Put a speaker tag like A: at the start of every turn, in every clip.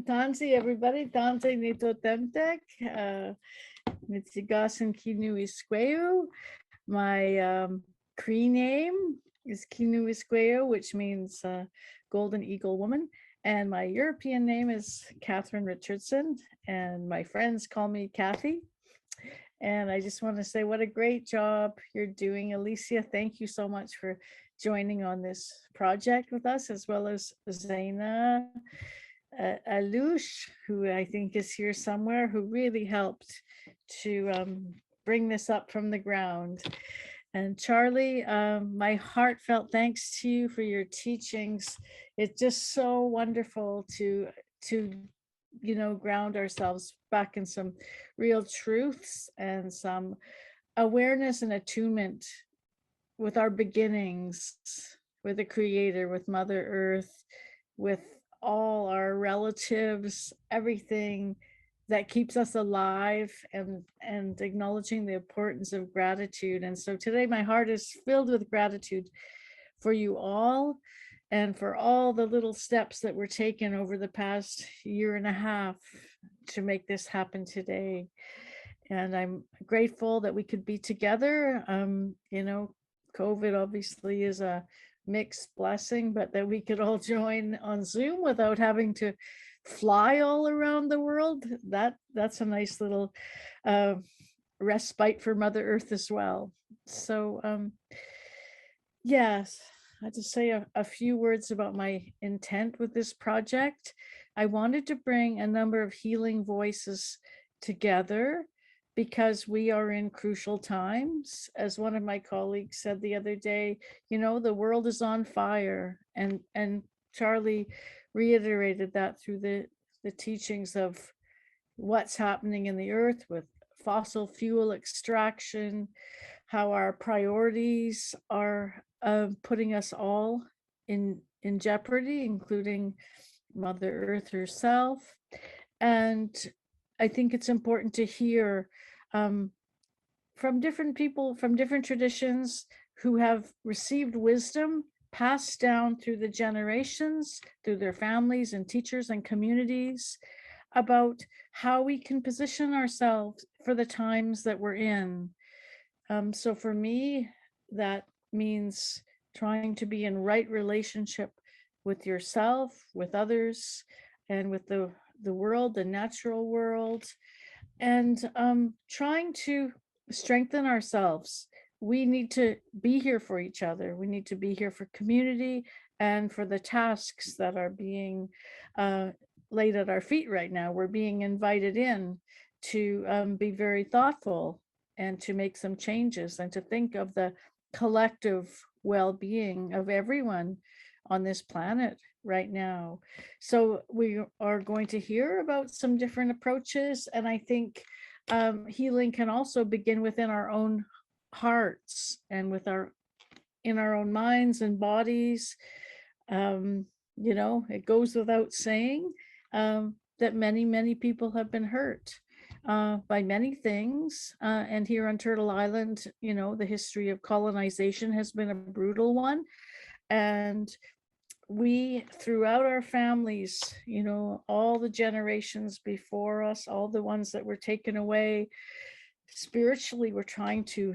A: Tansi, everybody. Tansi Nito Temtek. Mitsigasan Kinu Isqueu. My Cree name is Kinu Isqueu, which means Golden Eagle Woman. And my European name is Catherine Richardson. And my friends call me Kathy. And I just want to say what a great job you're doing, Alicia. Thank you so much for joining on this project with us, as well as Zaina Alush, who I think is here somewhere, who really helped to bring this up from the ground. And Charlie, my heartfelt thanks to you for your teachings. It's just so wonderful to ground ourselves back in some real truths and some awareness and attunement with our beginnings, with the Creator, with Mother Earth, with all our relatives, everything that keeps us alive, and acknowledging the importance of gratitude. And so today my heart is filled with gratitude for you all, and for all the little steps that were taken over the past year and a half to make this happen today. And I'm grateful that we could be together. COVID obviously is a mixed blessing, but that we could all join on Zoom without having to fly all around the world. That's a nice little respite for Mother Earth as well. So yes, I just say a few words about my intent with this project. I wanted to bring a number of healing voices together because we are in crucial times. As one of my colleagues said the other day, the world is on fire, and Charlie reiterated that through the teachings of what's happening in the earth with fossil fuel extraction, how our priorities are putting us all in jeopardy, including Mother Earth herself. And I think it's important to hear from different people, from different traditions, who have received wisdom passed down through the generations, through their families and teachers and communities, about how we can position ourselves for the times that we're in. So for me, that means trying to be in right relationship with yourself, with others, and with the world, the natural world, and trying to strengthen ourselves. We need to be here for each other. We need to be here for community and for the tasks that are being laid at our feet right now. We're being invited in to be very thoughtful and to make some changes and to think of the collective well-being of everyone on this planet right now. So we are going to hear about some different approaches, and I think healing can also begin within our own hearts and in our own minds and bodies. It goes without saying that many people have been hurt by many things. And here on Turtle Island, the history of colonization has been a brutal one. And we, throughout our families, all the generations before us, all the ones that were taken away spiritually, we're trying to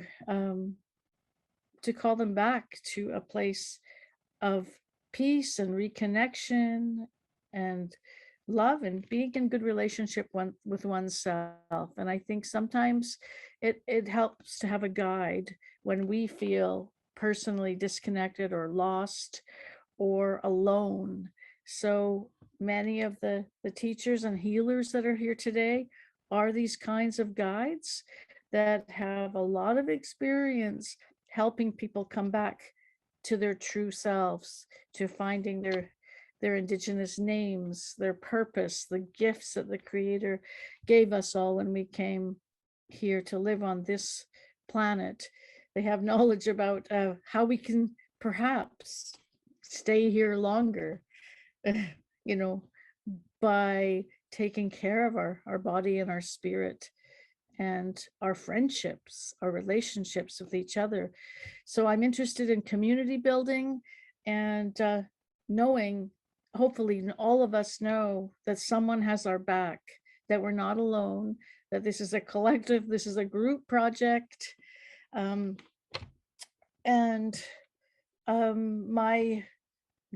A: call them back to a place of peace and reconnection and love and being in good relationship with oneself. And I think sometimes it helps to have a guide when we feel personally disconnected or lost or alone. So many of the teachers and healers that are here today are these kinds of guides that have a lot of experience helping people come back to their true selves, to finding their Indigenous names, their purpose, the gifts that the Creator gave us all when we came here to live on this planet. They have knowledge about how we can perhaps stay here longer, by taking care of our body and our spirit and our friendships, our relationships with each other. So I'm interested in community building and knowing hopefully all of us know that someone has our back, that we're not alone, that this is a collective, this is a group project. My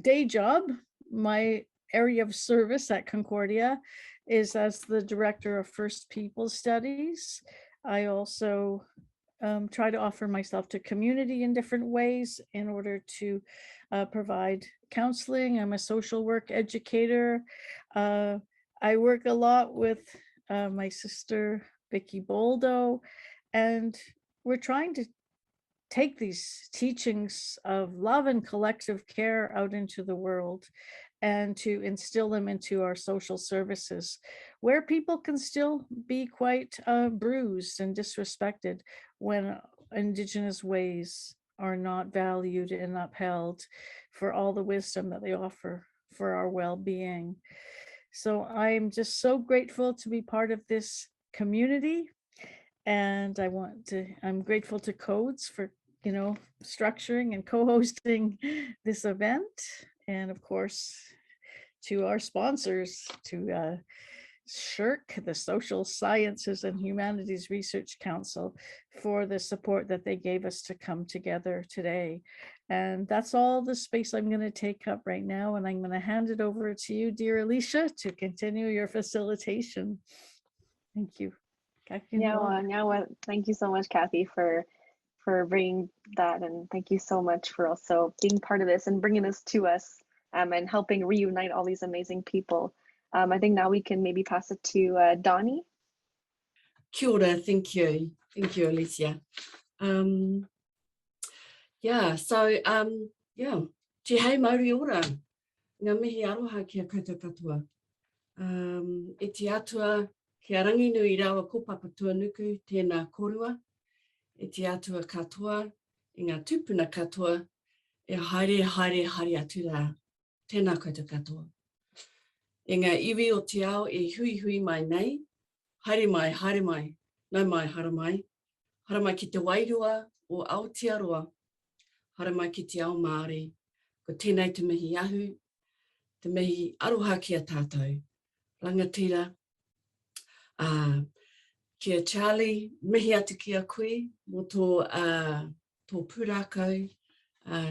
A: day job, my area of service at Concordia is as the director of First People Studies. I also try to offer myself to community in different ways in order to provide counseling. I'm a social work educator. I work a lot with my sister, Vicki Boldo, and we're trying to take these teachings of love and collective care out into the world and to instill them into our social services, where people can still be quite bruised and disrespected when Indigenous ways are not valued and upheld for all the wisdom that they offer for our well-being. So I'm just so grateful to be part of this community. And I'm grateful to Codes for, structuring and co-hosting this event. And of course, to our sponsors, to SSHRC, the Social Sciences and Humanities Research Council, for the support that they gave us to come together today. And that's all the space I'm going to take up right now. And I'm going to hand it over to you, dear Alicia, to continue your facilitation. Thank you.
B: Thank you so much, Kathy, for bringing that, and thank you so much for also being part of this and bringing this to us and helping reunite all these amazing people. I think now we can maybe pass it to Donnie.
C: Kia ora, thank you, Alicia. Te hei mauri ora, ngā mihi aroha kia koutou katoa. E te atua kia rangi nui rawa ko papatua nuku tēnā korua, e te atua katoa, i ngā tupuna katoa, e haere atu rā, tēnā koutou katoa. E ngā iwi o te ao e hui mai nei, haere mai, nau mai hara mai ki te wairua o Aotearoa, hara mai ki te ao Māori, ko tēnei te mihi ahu, te mihi aroha ki a tātou, rangatira, kia Charlie, mihi atu ki a koe, mo tō pūrākau,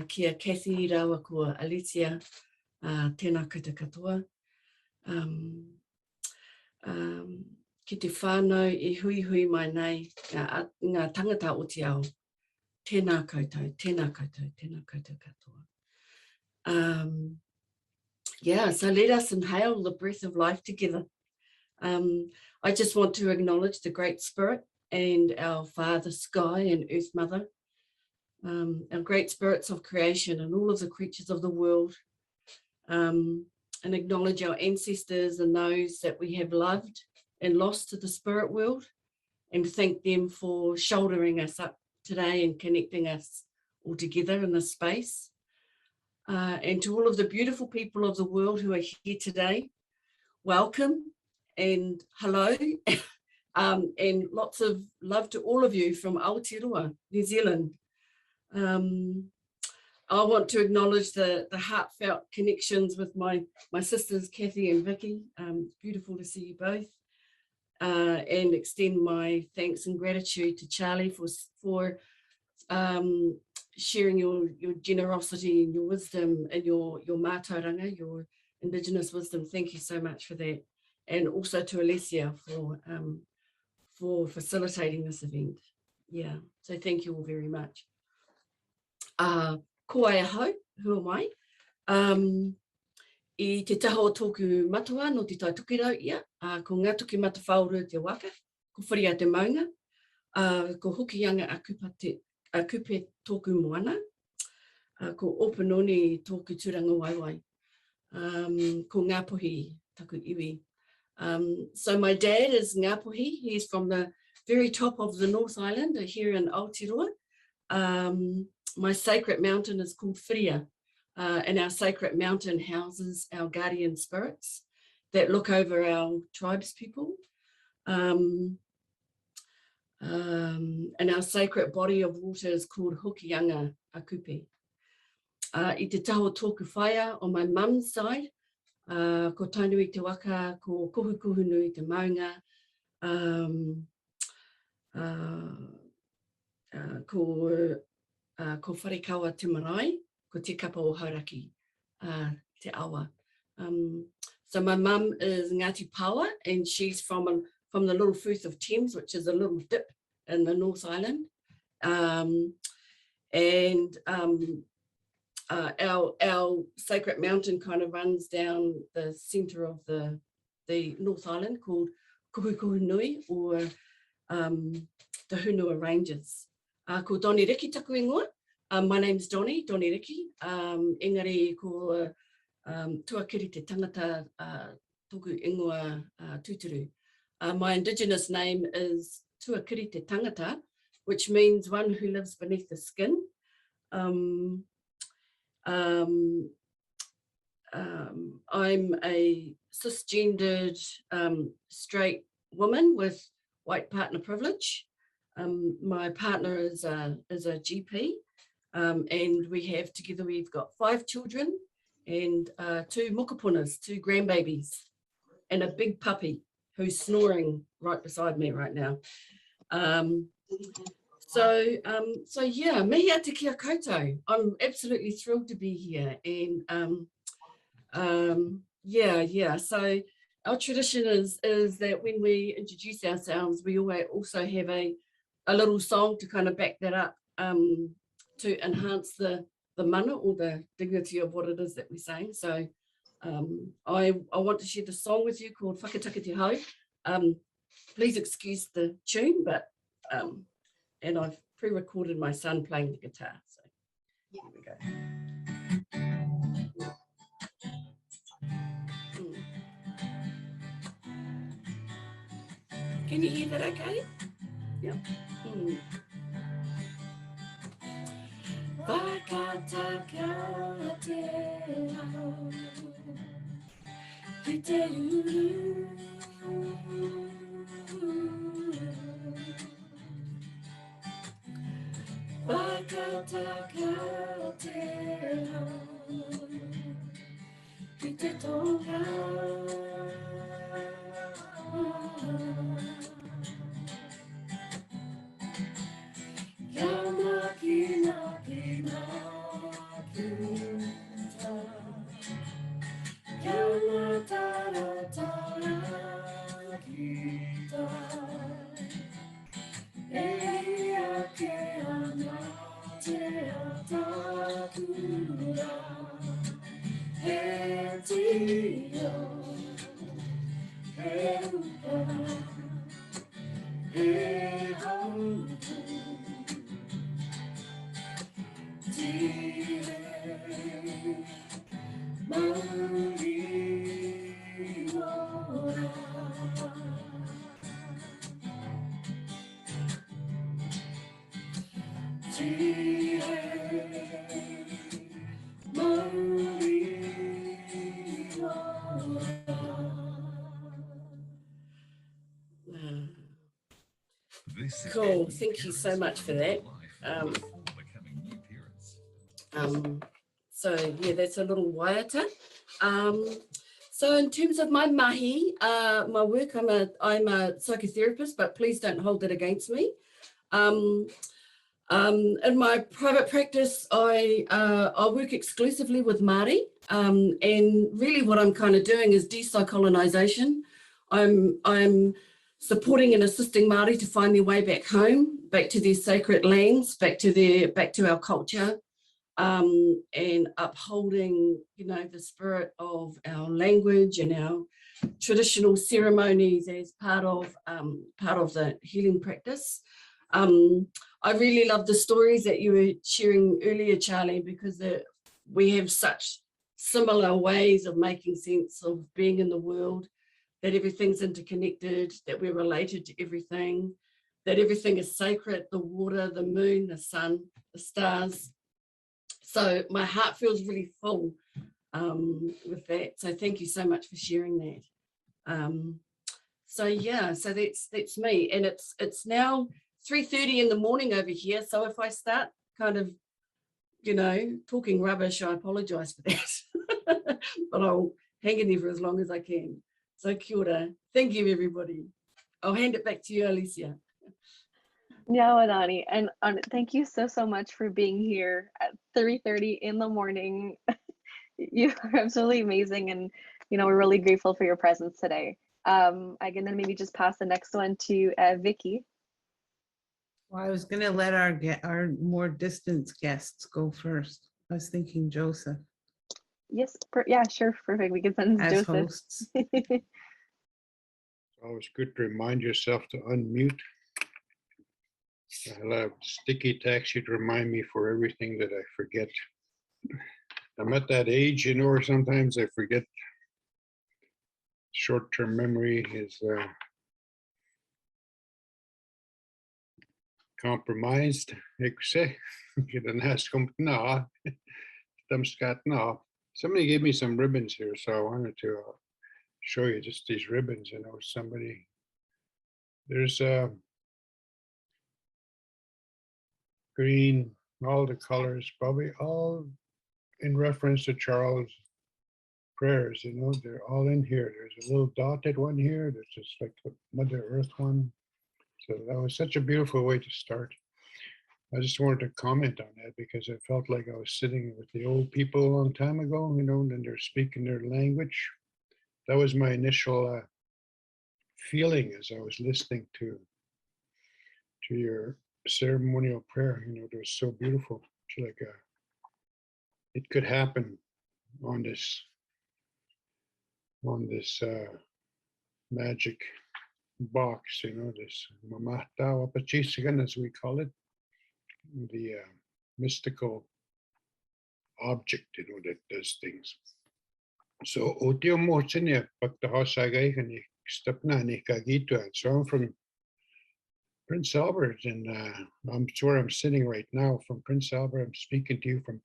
C: kia Kathy rawa ko Alicia, tēnā koutou katoa. Ki te whānau e hui mai nei, ngā tangata o te ao, tēnā koutou katoa. So let us inhale the breath of life together. I just want to acknowledge the Great Spirit and our Father Sky and Earth Mother, our great spirits of creation and all of the creatures of the world, and acknowledge our ancestors and those that we have loved and lost to the spirit world, and thank them for shouldering us up today and connecting us all together in this space. And to all of the beautiful people of the world who are here today, welcome and hello, and lots of love to all of you from Aotearoa, New Zealand. I want to acknowledge the heartfelt connections with my sisters, Kathy and Vicki. It's beautiful to see you both. And extend my thanks and gratitude to Charlie for sharing your generosity and your wisdom and your mātauranga, your Indigenous wisdom. Thank you so much for that. And also to Alicia for facilitating this event. Yeah, so thank you all very much. Ko ai ahau, who am I? I te taha o tōku matua no te tautukirau ia, ko ngā tuki mata whauru te waka, ko whiria te maunga, ko hokianga a kupe tōku moana, ko opanoni tōku tūranga waiwai, ko Ngāpuhi taku iwi. So my dad is Ngāpuhi. He's from the very top of the North Island here in Aotearoa. My sacred mountain is called Whiria, and our sacred mountain houses our guardian spirits that look over our tribes people. And our sacred body of water is called Hokianga a Kupe. I te taho tōku whaia on my mum's side, ko tainui te waka, ko kuhu nui te maunga, ko wharekawa te marae, ko te kapa o hauraki, te awa. So my mum is Ngāti Pawa, and she's from the Little Firth of Thames, which is a little dip in the North Island. Our sacred mountain kind of runs down the centre of the North Island, called Kuhu Nui, or the Hunua Ranges. Ko Doni Riki taku ingoa. My name's Doni Riki. Engari ko tuakiri te tangata toku ingoa tūturu. My Indigenous name is Tuakiri te tangata, which means one who lives beneath the skin. I'm a cisgendered straight woman with white partner privilege. My partner is a GP, and we've got 5 children and 2 mokapunas, 2 grandbabies, and a big puppy who's snoring right beside me right now. So yeah, mea te kia koutou. I'm absolutely thrilled to be here, and yeah. So our tradition is that when we introduce ourselves, we also have a little song to kind of back that up, to enhance the mana, or the dignity of what it is that we're saying. So I want to share the song with you called Whakataka Te Hau. Please excuse the tune, but and I've pre-recorded my son playing the guitar. So here we go. Can you hear that okay? Yeah. Whakataka te hau, ki te uru. Whakataka te hau, ki te tonga. Cool, thank you so much for that. So yeah, that's a little waiata. So in terms of my mahi, my work, I'm a psychotherapist, but please don't hold that against me. In my private practice, I work exclusively with Māori, and really what I'm kind of doing is decolonization. I'm supporting and assisting Māori to find their way back home, back to their sacred lands, back to our culture, and upholding, the spirit of our language and our traditional ceremonies as part of the healing practice. I really love the stories that you were sharing earlier, Charlie, because we have such similar ways of making sense of being in the world, that everything's interconnected, that we're related to everything, that everything is sacred, the water, the moon, the sun, the stars. So my heart feels really full with that. So thank you so much for sharing that. So yeah, so that's me, and it's now 3:30 in the morning over here. So if I start kind of, talking rubbish, I apologize for that. But I'll hang in there for as long as I can. So kia ora. Thank you, everybody. I'll hand it back to you, Alicia.
B: Yeah, Anani, and thank you so much for being here at 3:30 in the morning. You are absolutely amazing, and we're really grateful for your presence today. I can then maybe just pass the next one to Vicky.
D: Well, I was going to let our more distant guests go first. I was thinking Joseph
B: Yes, yeah, sure, perfect. We can send
D: as
B: Joseph.
D: hosts.
E: Always good to remind yourself to unmute. I'll have sticky text to remind me for everything that I forget. I'm at that age, where sometimes I forget. Short-term memory is compromised. Somebody gave me some ribbons here, so I wanted to show you just these ribbons. There's green, all the colors, probably all in reference to Charles' prayers. They're all in here. There's a little dotted one here. There's just like the Mother Earth one. So that was such a beautiful way to start. I just wanted to comment on that because I felt like I was sitting with the old people a long time ago, and they're speaking their language. That was my initial feeling as I was listening to your ceremonial prayer. It was so beautiful. It's like it could happen on this magic box, this mamata wapachisigan, as we call it, the mystical object, that does things. So otio mochine paktahosagai and stepna ni kagito. So I'm from Prince Albert, and that's where I'm sitting right now. From Prince Albert, I'm speaking to you from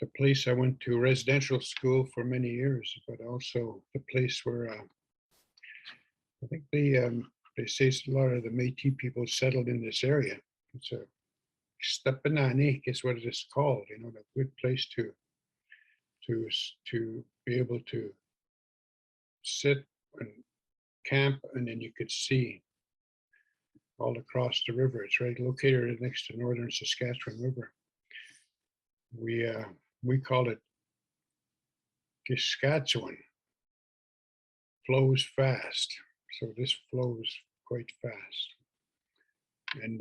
E: the place I went to residential school for many years, but also the place where I think they say a lot of the Métis people settled in this area. It's a Stepanani is what it is called. A good place to be able to sit and camp, and then you could see all across the river. It's right located next to northern Saskatchewan River. We call it Saskatchewan. Flows fast. So this flows quite fast. And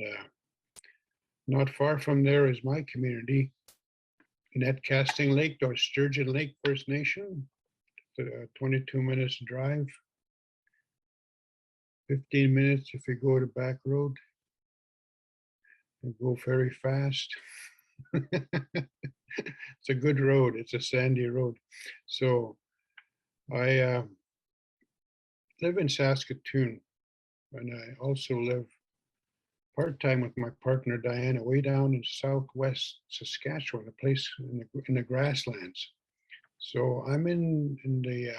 E: not far from there is my community, Netcasting Lake, or Sturgeon Lake First Nation. 22 minutes drive. 15 minutes if you go to back road. And go very fast. It's a good road. It's a sandy road. So I live in Saskatoon, and I also live part-time with my partner Diana way down in southwest Saskatchewan, a place in the grasslands. So I'm in the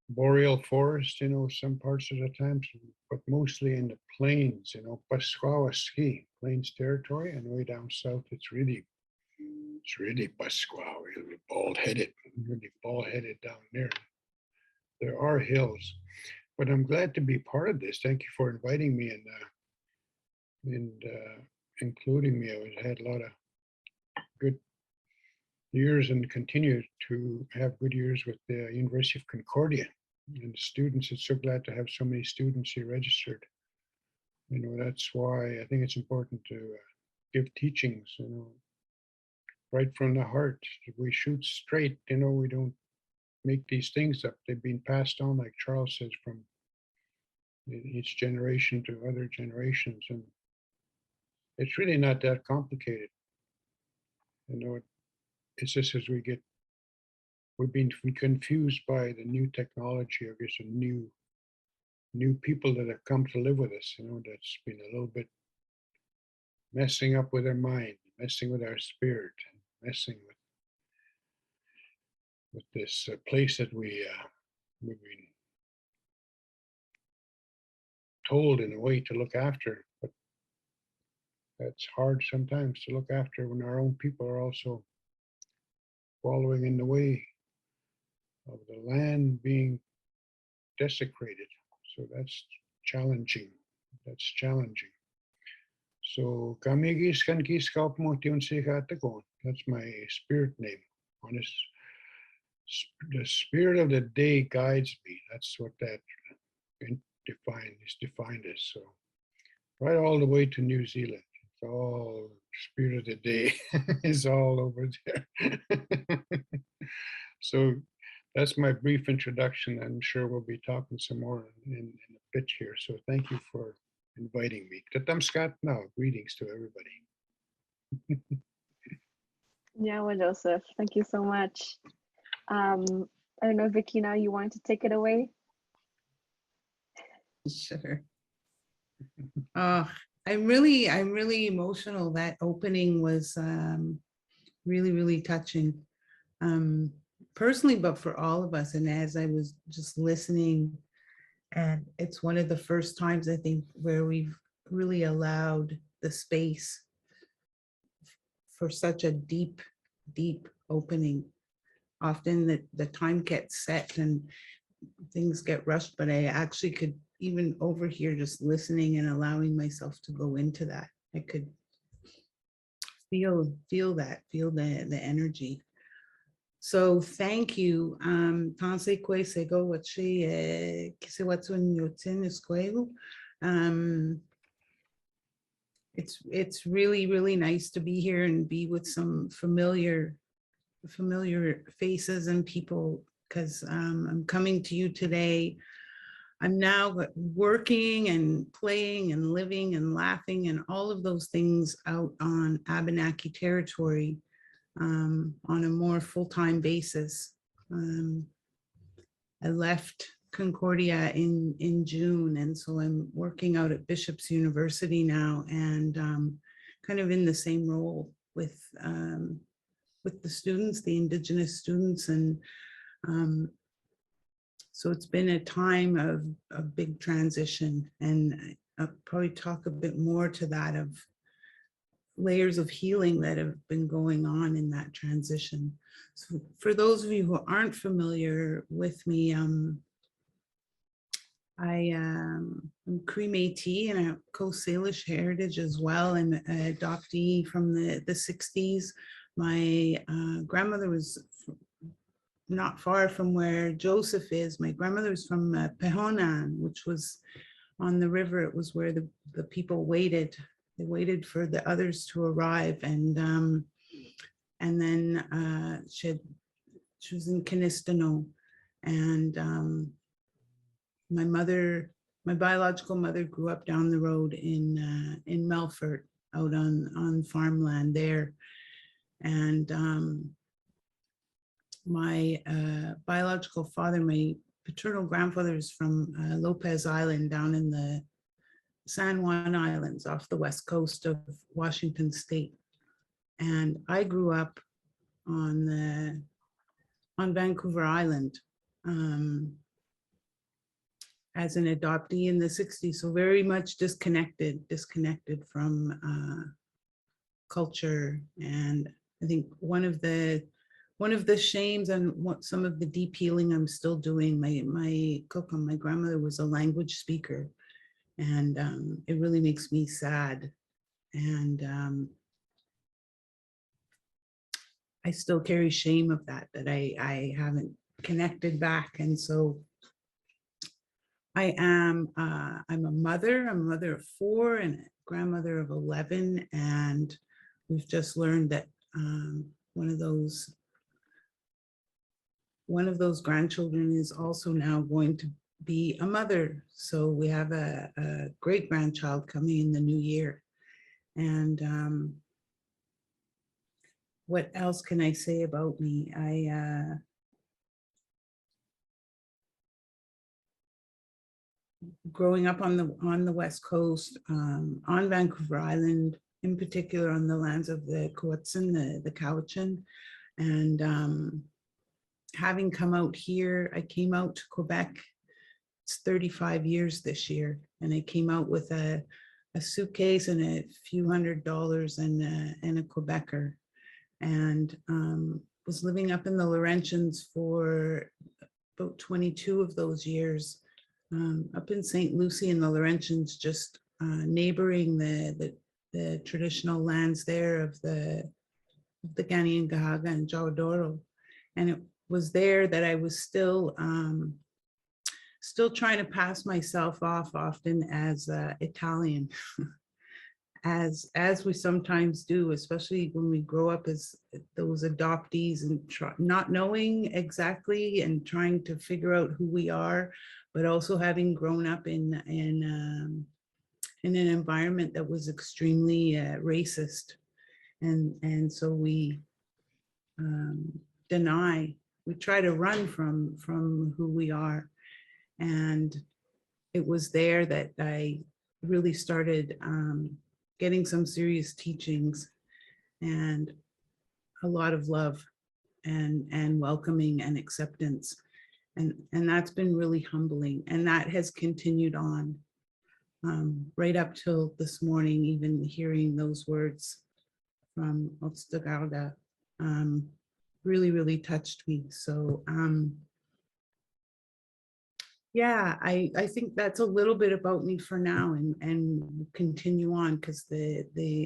E: boreal forest, some parts of the time, but mostly in the plains, Pasquawaski plains territory, and way down south it's really Pasquawa, really bald-headed down there. There are hills, but I'm glad to be part of this. Thank you for inviting me and including me. I had a lot of good years and continue to have good years with the University of Concordia and students. It's so glad to have so many students here registered. That's why I think it's important to give teachings, right from the heart. We shoot straight, we don't make these things up. They've been passed on, like Charles says, from each generation to other generations. And it's really not that complicated. It's just as we've been confused by the new technology, I guess, and new people that have come to live with us, that's been a little bit messing up with our mind, messing with our spirit, messing with this place that we've been told in a way to look after. But that's hard sometimes to look after when our own people are also following in the way of the land being desecrated. So that's challenging. That's challenging. So Kamigis Kankis Kaupmotion Sikatagon. That's my spirit name. Honest. The spirit of the day guides me. That's what that is defined as. So right all the way to New Zealand. It's all spirit of the day is all over there. So that's my brief introduction. I'm sure we'll be talking some more in a bit here. So thank you for inviting me. Tatam Scott now. Greetings to everybody.
B: Nyawa Joseph, thank you so much. I don't know, Vicky, now you want to take it away?
D: Sure. Oh, I'm really emotional. That opening was really touching. Personally, but for all of us. And as I was just listening, and it's one of the first times I think where we've really allowed the space for such a deep opening. Often the time gets set and things get rushed, but I actually could even overhear just listening and allowing myself to go into that. I could feel the energy. So thank you. Tanse kwe sego wachi kise watu nyotin eskwelu. It's really nice to be here and be with some familiar faces and people, because I'm coming to you today. I'm now working and playing and living and laughing and all of those things out on Abenaki territory on a more full-time basis. I left Concordia in June, and so I'm working out at Bishop's University now, and kind of in the same role with the students, the Indigenous students, and so it's been a time of a big transition, and I'll probably talk a bit more to that, of layers of healing that have been going on in that transition. So for those of you who aren't familiar with me, I'm Cree Métis and I have Coast Salish heritage as well. I'm an adoptee from the 60s. My grandmother was not far from where Joseph is. My grandmother was from Pehonan, which was on the river. It was where the people waited. They waited for the others to arrive, and then she was in Canistano, and my biological mother grew up down the road in Melfort, out on farmland there, and my biological father, my paternal grandfather, is from Lopez Island down in the San Juan Islands off the west coast of Washington State. And I grew up on Vancouver Island as an adoptee in the 60s, so very much disconnected from culture. And I think one of the shames and what some of the deep healing I'm still doing, my coco, my grandmother, was a language speaker, and it really makes me sad. And I still carry shame of that I haven't connected back. And so I'm a mother. I'm a mother of 4 and a grandmother of 11. And we've just learned that one of those grandchildren is also now going to be a mother. So we have a great grandchild coming in the new year. And what else can I say about me? Growing up on the West Coast, on Vancouver Island, in particular on the lands of the Coetsin, the Cowichan, and having come out here, I came out to Quebec. It's 35 years this year, and I came out with a suitcase and a few $100s and a Quebecer, and was living up in the Laurentians for about 22 of those years up in St. Lucie and the Laurentians, just neighboring the traditional lands there of the Gani and Gahaga and Jawadoro. And it was there that I was still trying to pass myself off often as Italian, as we sometimes do, especially when we grow up as those adoptees and not knowing exactly and trying to figure out who we are, but also having grown up in an environment that was extremely racist, and so we deny, we try to run from who we are. And it was there that I really started getting some serious teachings and a lot of love and welcoming and acceptance. And that's been really humbling. And that has continued on right up till this morning, even hearing those words from Otstagarda really, really touched me. So yeah, I think that's a little bit about me for now, and continue on, because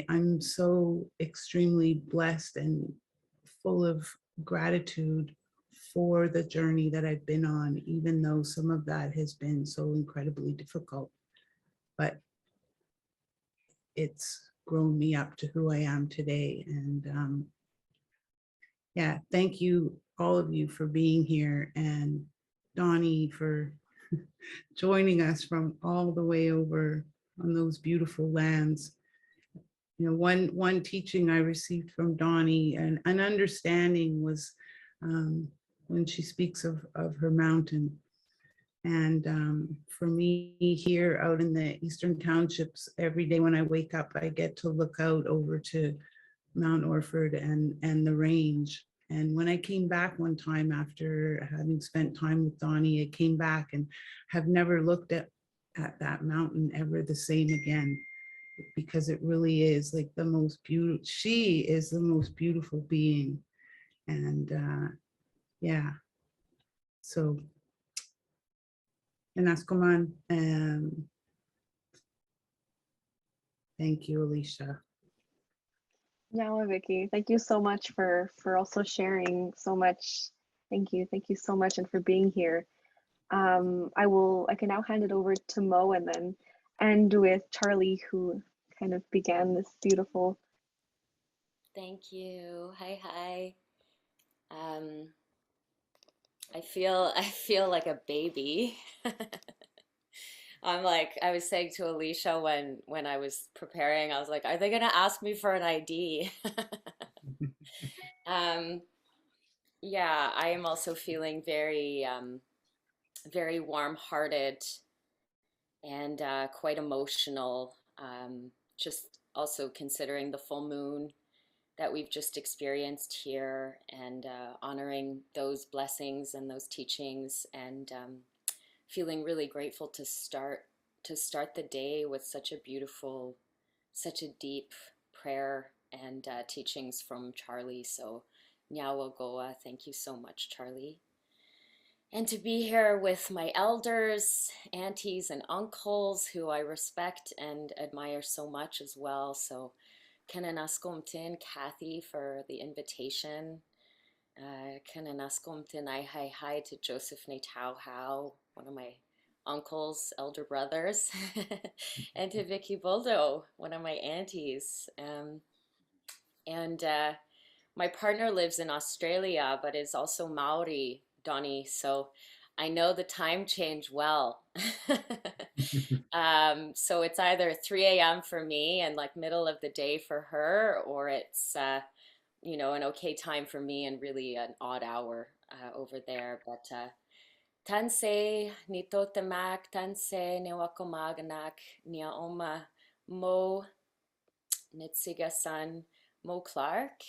D: I'm so extremely blessed and full of gratitude for the journey that I've been on, even though some of that has been so incredibly difficult. But it's grown me up to who I am today. And yeah, thank you, all of you, for being here, and Donnie for joining us from all the way over on those beautiful lands. You know, one teaching I received from Donnie and an understanding was when she speaks of her mountain. And for me here out in the Eastern Townships, every day when I wake up, I get to look out over to Mount Orford and the range. And when I came back one time after having spent time with Donnie, I came back and have never looked at that mountain ever the same again, because it really is like the most beautiful, she is the most beautiful being. And yeah, so, and that's come on. Thank you, Alicia.
B: Now, Vicky, thank you so much for also sharing so much. Thank you so much, and for being here. I can now hand it over to Mo, and then end with Charlie, who kind of began this beautiful.
F: Thank you. Hi. I feel like a baby. I was saying to Alicia when I was preparing, I was like, are they gonna ask me for an ID? Yeah, I am also feeling very, very warm-hearted and quite emotional. Just also considering the full moon that we've just experienced here, and honoring those blessings and those teachings, and feeling really grateful to start the day with such a deep prayer and teachings from Charlie. So Nyawa Goa, thank you so much, Charlie. And to be here with my elders, aunties, and uncles who I respect and admire so much as well. So Kananaskomtin, Kathy, for the invitation. Kananaskomtin, hi to Joseph Natau How, one of my uncles, elder brothers, and to Vicky Boldo, one of my aunties. And my partner lives in Australia, but is also Maori, Donnie, so I know the time change well. So it's either 3 a.m. for me and like middle of the day for her, or it's an okay time for me and really an odd hour over there. But Tansei ni totemak, tansei ni wakomaganak, nia oma mo nitsiga-san mo Clark,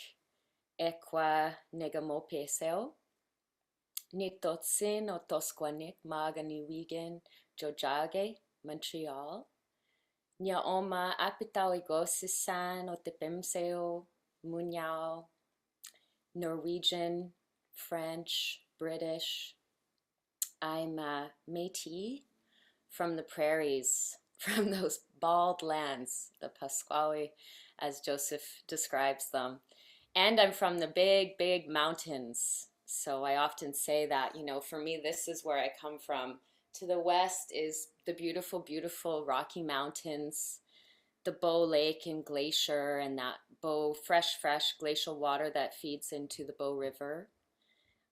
F: equa nega mo peseo, ni totsin o tosquanik maga ni Wigan, Jojage, Montreal, nia oma apitau igosisan o tepimseo, Munyao, Norwegian, French, British, I'm Métis from the prairies, from those bald lands, the Pasquale, as Joseph describes them. And I'm from the big, big mountains. So I often say that, you know, for me, this is where I come from. To the west is the beautiful, beautiful Rocky Mountains, the Bow Lake and Glacier, and that Bow, fresh glacial water that feeds into the Bow River.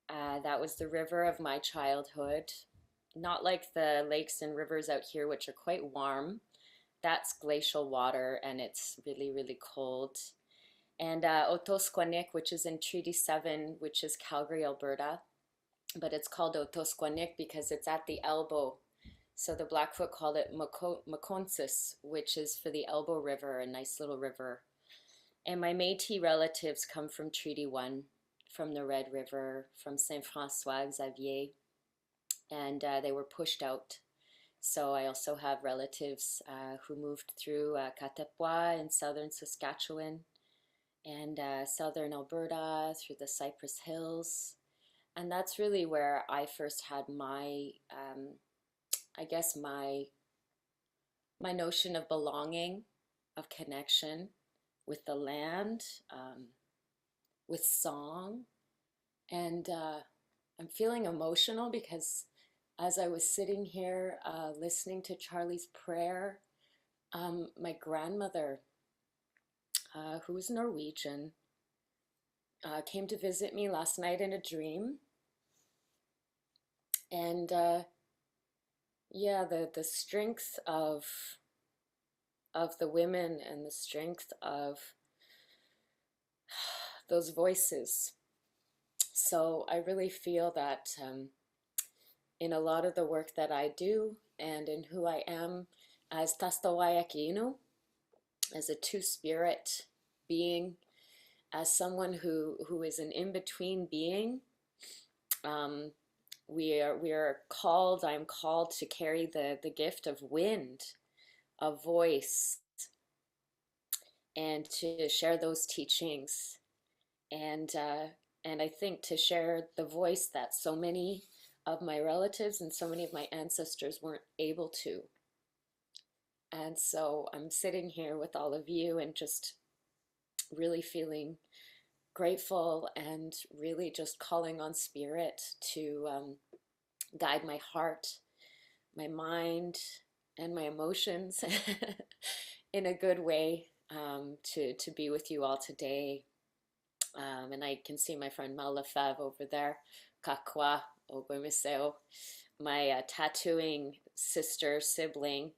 F: That was the river of my childhood. Not like the lakes and rivers out here, which are quite warm. That's glacial water, and it's really, really cold. And Otosquanick, which is in Treaty 7, which is Calgary, Alberta. But it's called Otosquanick because it's at the elbow. So the Blackfoot called it Maconsis, which is for the Elbow River, a nice little river. And my Métis relatives come from Treaty 1, from the Red River, from Saint Francois Xavier, and they were pushed out. So I also have relatives who moved through Katepwa in southern Saskatchewan and southern Alberta through the Cypress Hills. And that's really where I first had my, I guess my notion of belonging, of connection with the land, with song. And I'm feeling emotional because as I was sitting here listening to Charlie's prayer, my grandmother, who's Norwegian, came to visit me last night in a dream. And yeah, the strength of the women and the strength of those voices. So I really feel that in a lot of the work that I do and in who I am as Tastawayakinu, as a two-spirit being, as someone who is an in-between being, we are called, I'm called to carry the gift of wind, of voice, and to share those teachings. And I think to share the voice that so many of my relatives and so many of my ancestors weren't able to. And so I'm sitting here with all of you and just really feeling grateful and really just calling on spirit to guide my heart, my mind, and my emotions in a good way to be with you all today. And I can see my friend Mal Lefebvre over there, Kakwa Ogwemiseo, my tattooing sister, sibling,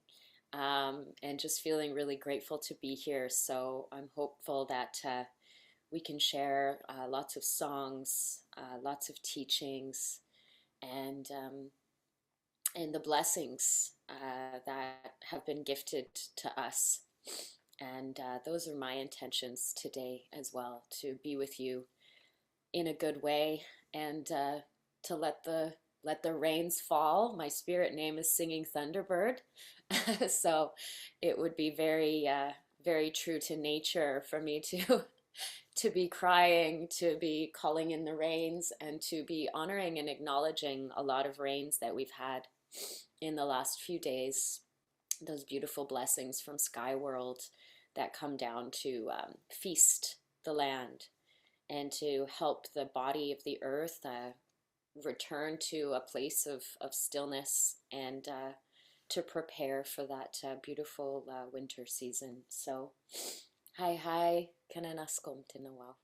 F: and just feeling really grateful to be here. So I'm hopeful that we can share lots of songs, lots of teachings, and the blessings that have been gifted to us. And those are my intentions today as well, to be with you in a good way and to let the rains fall. My spirit name is Singing Thunderbird. So it would be very, very true to nature for me to be crying, to be calling in the rains, and to be honoring and acknowledging a lot of rains that we've had in the last few days. Those beautiful blessings from Sky World that come down to feast the land and to help the body of the earth return to a place of stillness and to prepare for that beautiful winter season. So, hi, kananaskom tinawao.